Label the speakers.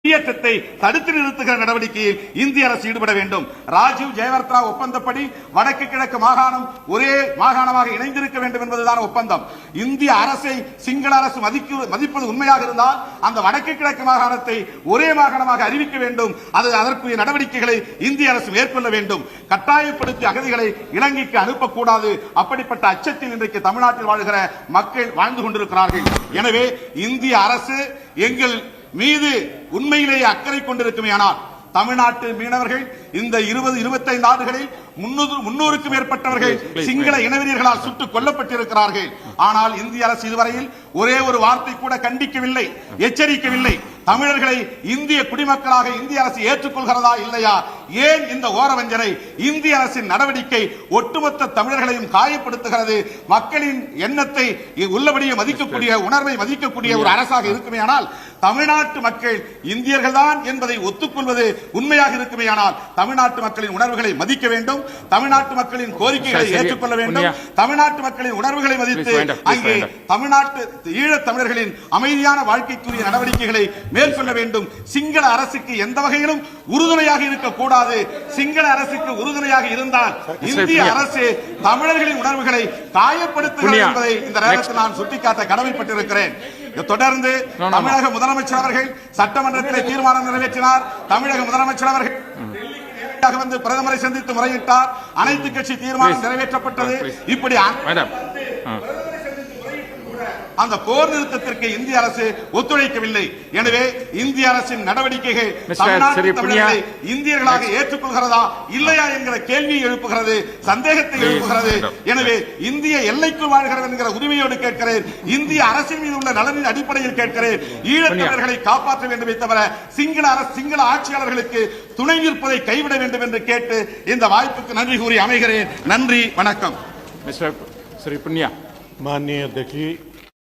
Speaker 1: குடியேற்றத்தை தடுத்து நிறுத்துகிற நடவடிக்கையில் இந்திய அரசு ஈடுபட வேண்டும். ராஜீவ் ஜெயவர்தனா ஒப்பந்தப்படி வடக்கு கிழக்கு மாகாணம் ஒரே மாகாணமாக இணைந்திருக்க வேண்டும் என்பதுதான் ஒப்பந்தம். இந்திய அரசை சிங்கள அரசு மதிப்பது உண்மையாக இருந்தால் அந்த வடக்கு கிழக்கு மாகாணத்தை ஒரே மாகாணமாக அறிவிக்க வேண்டும். அதற்குரிய நடவடிக்கைகளை இந்திய அரசு மேற்கொள்ள வேண்டும். கட்டாயப்படுத்தி அகதிகளை இலங்கைக்கு அனுப்பக்கூடாது. அப்படிப்பட்ட அச்சத்தில் இன்றைக்கு தமிழ்நாட்டில் வாழ்கிற மக்கள் வாழ்ந்து கொண்டிருக்கிறார்கள். எனவே இந்திய அரசு எங்கள் மீது உண்மையிலேயே அக்கறை கொண்டிருக்குமேயானால் தமிழ்நாட்டு மீனவர்கள் இந்த 20-25 ஆண்டுகளில் 300க்கும் மேற்பட்டவர்கள் சிங்கள இனவெறியர்களால் சுட்டுக் கொல்லப்பட்டிருக்கிறார்கள். ஆனால் இந்திய அரசு இதுவரையில் ஒரே ஒரு வார்த்தை கூட கண்டிக்கவில்லை, எச்சரிக்கவில்லை. தமிழர்களை இந்திய குடிமக்களாக இந்திய அரசு ஏற்றுக்கொள்கிறதா இல்லையா? ஏன் இந்த ஓரவஞ்சனை? இந்திய அரசின் நடவடிக்கை ஒட்டுமொத்த தமிழர்களையும் காயப்படுத்துகிறது. மக்களின் எண்ணத்தை உள்ளபடியே மதிக்கக்கூடிய, உணர்வை மதிக்கக்கூடிய ஒரு அரசாக இருக்குமேயானால் தமிழ்நாட்டு மக்கள் இந்தியர்கள் தான் என்பதை ஒத்துக்கொள்வது உண்மையாக இருக்குமேயானால் தமிழ்நாட்டு மக்களின் உணர்வுகளை மதிக்க வேண்டும். தமிழ்நாட்டு மக்களின் கோரிக்கைகளை ஏற்றுக்கொள்ள வேண்டும். தமிழ்நாட்டு மக்களின் உணர்வுகளை மதித்து அங்கே தமிழ்நாட்டு ஈழத் தமிழர்களின் அமைதியான வாழ்க்கைக்குரிய நடவடிக்கைகளை மேற்கொள்ள வேண்டும். சிங்கள அரசுக்கு எந்த வகையிலும் உறுதுணையாக இருக்கக்கூடாது. சிங்கள அரசுக்கு உறுதுணையாக இருந்தால் இந்திய அரசு தமிழர்களின் உணர்வுகளை காயப்படுத்துகிறது என்பதை இந்த நேரத்தில் நான் சுட்டிக்காட்ட கடமைப்பட்டிருக்கிறேன். தொடர்ந்து தமிழக முதலமைச்சர் அவர்கள் சட்டமன்றத்தில் தீர்மானம் நிறைவேற்றினார். தமிழக முதலமைச்சர் அவர்கள் வந்து பிரதமரை சந்தித்து முறையிட்டார். அனைத்து கட்சி தீர்மானம் நிறைவேற்றப்பட்டது. இப்படி அந்த போர் நிறுத்தத்திற்கு இந்திய அரசு ஒத்துழைக்கவில்லை. எனவே இந்திய அரசின் நடவடிக்கைகள் தமிழ்நாட்டு இந்தியர்களாக ஏற்றுக்கொள்கிறதா இல்லையா என்கிற கேள்வியை எழுப்புகிறது, சந்தேகத்தை எழுப்புகிறது. எனவே இந்திய எல்லைக்குள் வாழ்கிறது என்கிற உரிமையோடு கேட்கிறேன். இந்திய அரசின் மீது உள்ள நலனின் அடிப்படையில் கேட்கிறேன். ஈழத்தமிழர்களை காப்பாற்ற வேண்டுமே தவிர சிங்கள ஆட்சியாளர்களுக்கு துணை நிற்பதை கைவிட வேண்டும் என்று கேட்டு இந்த வாய்ப்புக்கு நன்றி கூறி அமைகிறேன். நன்றி, வணக்கம்.
Speaker 2: माननीय अध्यक्ष जी,